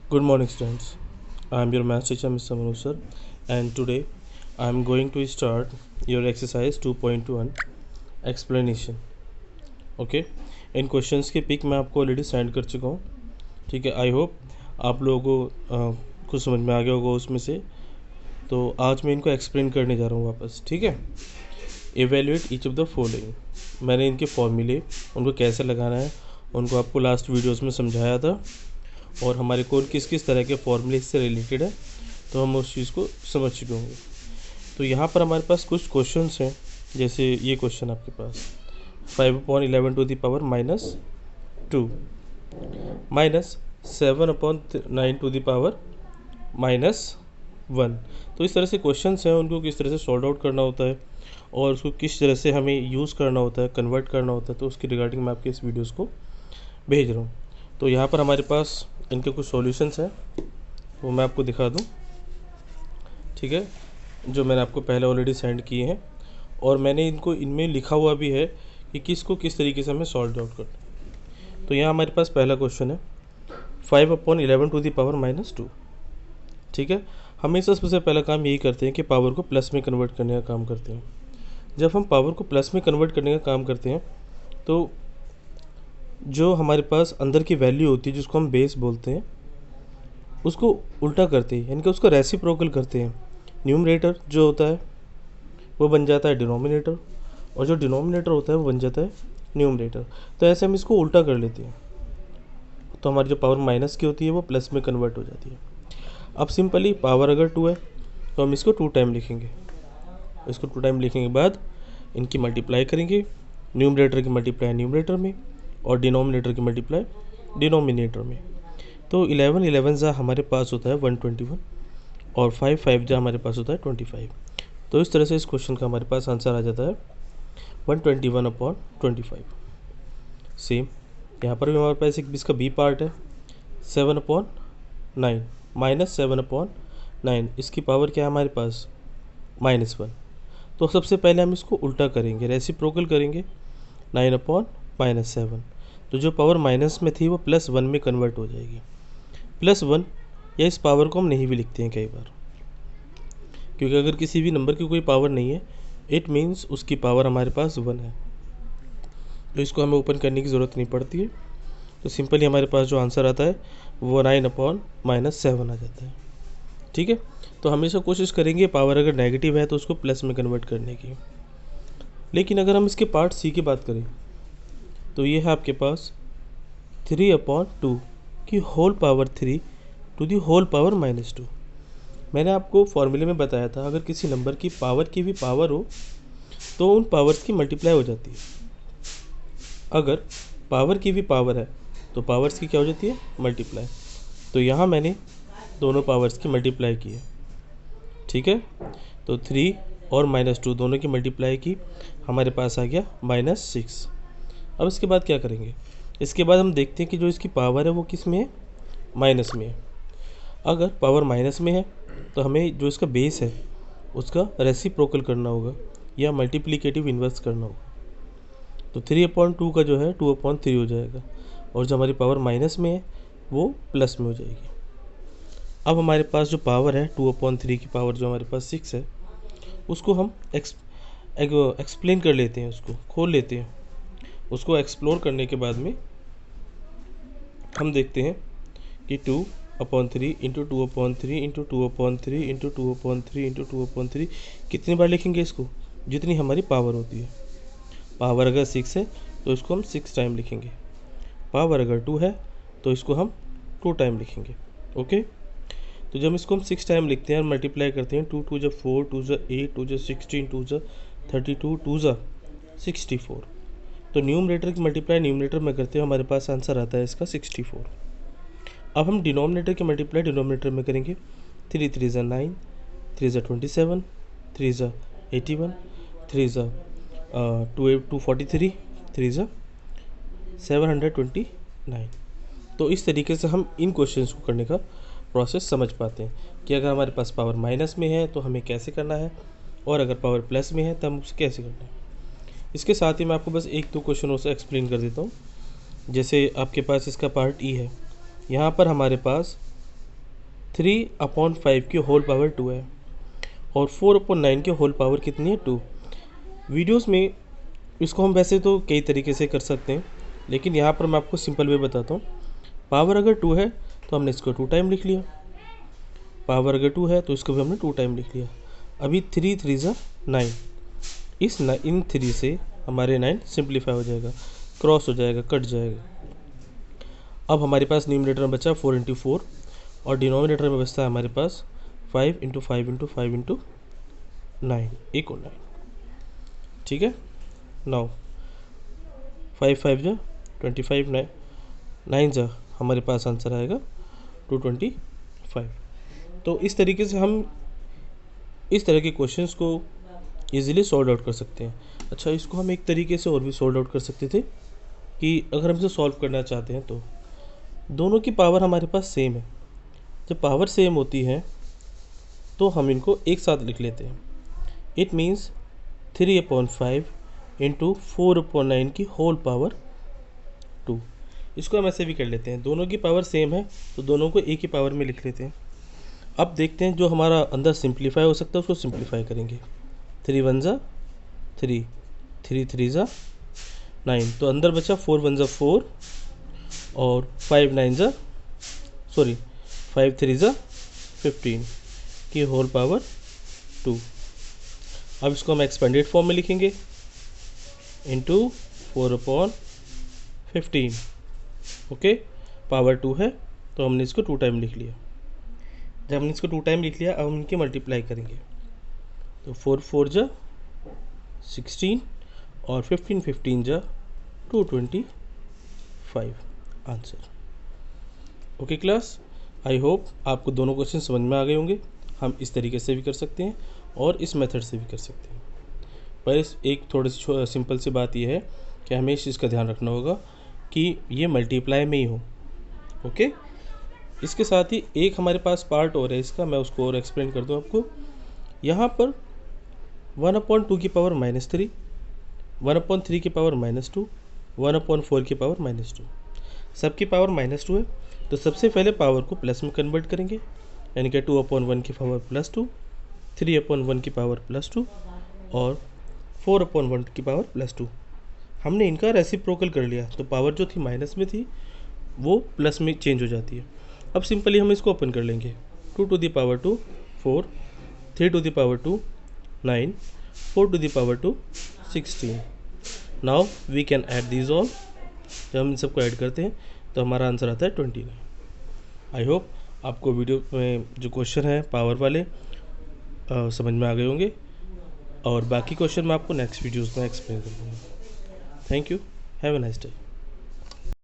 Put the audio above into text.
Good morning, students. I am your math teacher, Mr. Manu sir, and today I am going to start your exercise 2.1 explanation. Okay, in questions के pick मैं आपको already send कर चुका हूँ. ठीक है, I hope आप लोगों को कुछ समझ में आ गया होगा उसमें से. तो आज मैं इनको एक्सप्लेन करने जा रहा हूँ वापस. ठीक है, evaluate each of the following. मैंने इनके फॉर्मूले उनको कैसे लगाना है उनको आपको लास्ट वीडियोस में समझाया था, और हमारे कोड किस किस तरह के फॉर्मूले इससे रिलेटेड है, तो हम उस चीज़ को समझ चुके होंगे. तो यहाँ पर हमारे पास कुछ क्वेश्चंस हैं. जैसे ये क्वेश्चन आपके पास 5/11 to the power -2 minus 7/9 to the power -1. तो इस तरह से क्वेश्चंस हैं, उनको किस तरह से सॉल्व आउट करना होता है और उसको किस तरह से हमें यूज़ करना होता है, कन्वर्ट करना होता है, तो उसकी रिगार्डिंग मैं आपके इस वीडियोज़ को भेज रहा हूँ. तो यहाँ पर हमारे पास इनके कुछ सॉल्यूशंस हैं, वो मैं आपको दिखा दूँ. ठीक है, जो मैंने आपको पहले ऑलरेडी सेंड किए हैं, और मैंने इनको इनमें लिखा हुआ भी है कि किसको किस तरीके से हमें सॉल्व आउट करना है. तो यहाँ हमारे पास पहला क्वेश्चन है 5/11 टू द पावर -2. ठीक है, हमेशा सबसे पहला काम यही करते हैं कि पावर को प्लस में कन्वर्ट करने का काम करते हैं. जब हम पावर को प्लस में कन्वर्ट करने का काम करते हैं तो जो हमारे पास अंदर की वैल्यू होती है, जिसको हम बेस बोलते हैं, उसको उल्टा करते हैं, यानी कि उसको रेसिप्रोकल करते हैं. न्यूमरेटर जो होता है वो बन जाता है डिनोमिनेटर, और जो डिनोमिनेटर होता है वो बन जाता है न्यूमरेटर. तो ऐसे हम इसको उल्टा कर लेते हैं, तो हमारी जो पावर माइनस की होती है वो प्लस में कन्वर्ट हो जाती है. अब सिंपली पावर अगर 2 है तो हम इसको 2 टाइम लिखेंगे. इसको 2 टाइम लिखने के बाद इनकी मल्टीप्लाई करेंगे, न्यूमरेटर की मल्टीप्लाई न्यूमरेटर में और डिनोमिनेटर की मल्टीप्लाई डिनोमिनेटर में. तो 11 11 जा हमारे पास होता है 121, और 5 5 जा हमारे पास होता है 25. तो इस तरह से इस क्वेश्चन का हमारे पास आंसर आ जाता है 121/25. सेम यहाँ पर भी हमारे पास एक इसका बी पार्ट है 7/9 -7/9. इसकी पावर क्या है हमारे पास -1. तो सबसे पहले हम इसको उल्टा करेंगे, रेसिप्रोकल करेंगे 9/-7. तो जो पावर माइनस में थी वो +1 में कन्वर्ट हो जाएगी. +1 या इस पावर को हम नहीं भी लिखते हैं कई बार, क्योंकि अगर किसी भी नंबर की कोई पावर नहीं है इट मीन्स उसकी पावर हमारे पास 1 है. तो इसको हमें ओपन करने की ज़रूरत नहीं पड़ती है. तो सिंपली हमारे पास जो आंसर आता है वो 9/-7 आ जाता है. ठीक है, तो हमेशा कोशिश करेंगे पावर अगर नेगेटिव है तो उसको प्लस में कन्वर्ट करने की. लेकिन अगर हम इसके पार्ट सी की बात करें तो ये है आपके पास 3/2 की whole power 3 to the whole power -2. मैंने आपको फॉर्मूले में बताया था अगर किसी नंबर की भी पावर हो तो उन पावर्स की मल्टीप्लाई हो जाती है. अगर पावर की भी पावर है तो पावर्स की क्या हो जाती है, मल्टीप्लाई. तो यहाँ मैंने दोनों पावर्स की मल्टीप्लाई की है. ठीक है, तो 3 और -2 दोनों की मल्टीप्लाई की, हमारे पास आ गया -6. अब इसके बाद क्या करेंगे, इसके बाद हम देखते हैं कि जो इसकी पावर है वो किस में है, माइनस में है. अगर पावर माइनस में है तो हमें जो इसका बेस है उसका रेसिप्रोकल करना होगा या मल्टीप्लिकेटिव इन्वर्स करना होगा. तो 3/2 का जो है 2/3 हो जाएगा, और जो हमारी पावर माइनस में है वो प्लस में हो जाएगी. अब हमारे पास जो पावर है 2/3 की पावर जो हमारे पास 6 है उसको हम एक्सप्लेन कर लेते हैं, उसको खोल लेते हैं. उसको एक्सप्लोर करने के बाद में हम देखते हैं कि 2/3 इंटू 2/3 इंटू 2/3 इंटू 2/3 इंटू 2/3 कितनी बार लिखेंगे इसको, जितनी हमारी पावर होती है. पावर अगर 6 है तो इसको हम 6 टाइम लिखेंगे. पावर अगर 2 है तो इसको हम 2 टाइम लिखेंगे. ओके, तो जब इसको हम 6 टाइम लिखते हैं और मल्टीप्लाई करते हैं 2 2 जा 4 2 जा 8 2 जा 16 2 जा 32 2 जा 64. तो न्यूमरेटर की मल्टीप्लाई न्यूमरेटर में करते हैं, हमारे पास आंसर आता है इसका 64. अब हम डिनोमिनेटर की मल्टीप्लाई डिनोमिनेटर में करेंगे. 3 3 जा 9, 3 जा 27, 3 जा 81, 3 जा 243, 3 जा 729. तो इस तरीके से हम इन क्वेश्चंस को करने का प्रोसेस समझ पाते हैं कि अगर हमारे पास पावर माइनस में है तो हमें कैसे करना है, और अगर पावर प्लस में है तो हम उसे कैसे करना है. इसके साथ ही मैं आपको बस 1-2 क्वेश्चन और से एक्सप्लेन कर देता हूँ. जैसे आपके पास इसका पार्ट ई है, यहाँ पर हमारे पास 3/5 की होल पावर 2 है और 4/9 की होल पावर कितनी है 2। वीडियोस में इसको हम वैसे तो कई तरीके से कर सकते हैं, लेकिन यहाँ पर मैं आपको सिंपल वे बताता हूँ। पावर अगर 2 है तो हमने इसको 2 टाइम लिख लिया, पावर अगर 2 है तो इसको भी हमने 2 टाइम लिख लिया। अभी 3 3 ज़ा 9, इन 3 से हमारे 9 सिंप्लीफाई हो जाएगा, क्रॉस हो जाएगा, कट जाएगा। अब हमारे पास न्यूमरेटर में बचा 4 × 4 और डिनोमिनेटर में बचता है हमारे पास 5 × 5 × 5 × 9, 1 और 9। ठीक है, नाउ 5 5 जा 25, 9 जा हमारे पास आंसर आएगा 225। तो इस तरीके से हम इस तरह के क्वेश्चंस को इजीली सॉल्व आउट कर सकते हैं। अच्छा, इसको हम एक तरीके से और भी सॉल्व आउट कर सकते थे कि अगर हम इसे सॉल्व करना चाहते हैं तो दोनों की पावर हमारे पास सेम है। जब पावर सेम होती है तो हम इनको एक साथ लिख लेते हैं। इट मीन्स 3/5 × 4/9 की होल पावर 2। इसको हम ऐसे भी कर लेते हैं, दोनों की पावर सेम है तो दोनों को एक ही पावर में लिख लेते हैं। अब देखते हैं जो हमारा अंदर सिंप्लीफाई हो सकता है उसको सिंप्लीफाई करेंगे। 3 1 ज़ा 3, 3 3 ज़ा 9, तो अंदर बचा 4 1 ज़ा 4 और 5 3 ज़ा 15 की होल पावर 2। अब इसको हम एक्सपेंडेड फॉर्म में लिखेंगे इंटू 4/15। ओके, पावर 2 है तो हमने इसको 2 टाइम लिख लिया। जब हमने इसको 2 टाइम लिख लिया, अब हम इनकी मल्टीप्लाई करेंगे तो 4 4 जा 16 और 15 15 जा 225 answer. Okay class, I hope आपको दोनों क्वेश्चन समझ में आ गए होंगे। हम इस तरीके से भी कर सकते हैं और इस मेथड से भी कर सकते हैं, पर इस एक थोड़ी सी सिंपल सी बात यह है कि हमें इस चीज़ का ध्यान रखना होगा कि ये मल्टीप्लाई में ही हो। ओके, इसके साथ ही एक हमारे पास पार्ट और है इसका, मैं उसको और एक्सप्लेन कर दूं आपको। यहाँ पर 1/2 की पावर -3, 1/3 की पावर -2, 1/4 की पावर -2, सबकी पावर -2 है। तो सबसे पहले पावर को प्लस में कन्वर्ट करेंगे, यानी कि 2/1 की पावर +2, 3/1 की पावर +2 और 4/1 की पावर +2। हमने इनका रेसिप्रोकल कर लिया तो पावर जो थी माइनस में थी वो प्लस में चेंज हो जाती है। अब सिंपली हम इसको ओपन कर लेंगे। 2 to the power 2 4, 3 to the power 2 9, 4 to the power 2 16। Now we can add these all. जब हम इन सबको ऐड करते हैं तो हमारा आंसर आता है 29। आई होप आपको वीडियो में जो क्वेश्चन है पावर वाले समझ में आ गए होंगे, और बाकी क्वेश्चन मैं आपको नेक्स्ट वीडियोज़ में एक्सप्लेन कर दूँगा। Thank you, have a nice day.